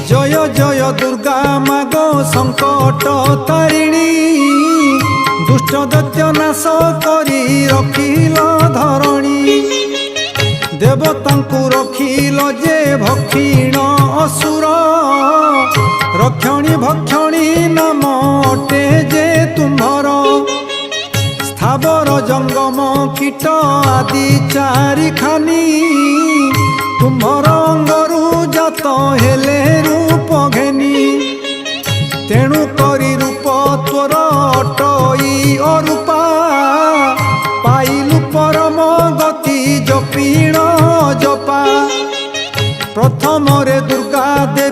जय जय दुर्गा मागो संकट तारिणी दुष्ट दैत्य नाश करी रखिल धरणी देवतांकु रखिल जे भक्षिण असुर रक्षणी भक्षणी नाम अटे जे तुम्हर स्थावर जंगम कीट आदि चारि खानी तुम्हर अंगरु जात हेले रूप घेनी तेणु करी रूप तोर अटई अरूपा पाइलु परम गति जपिण जपा प्रथम रे दुर्गा देवी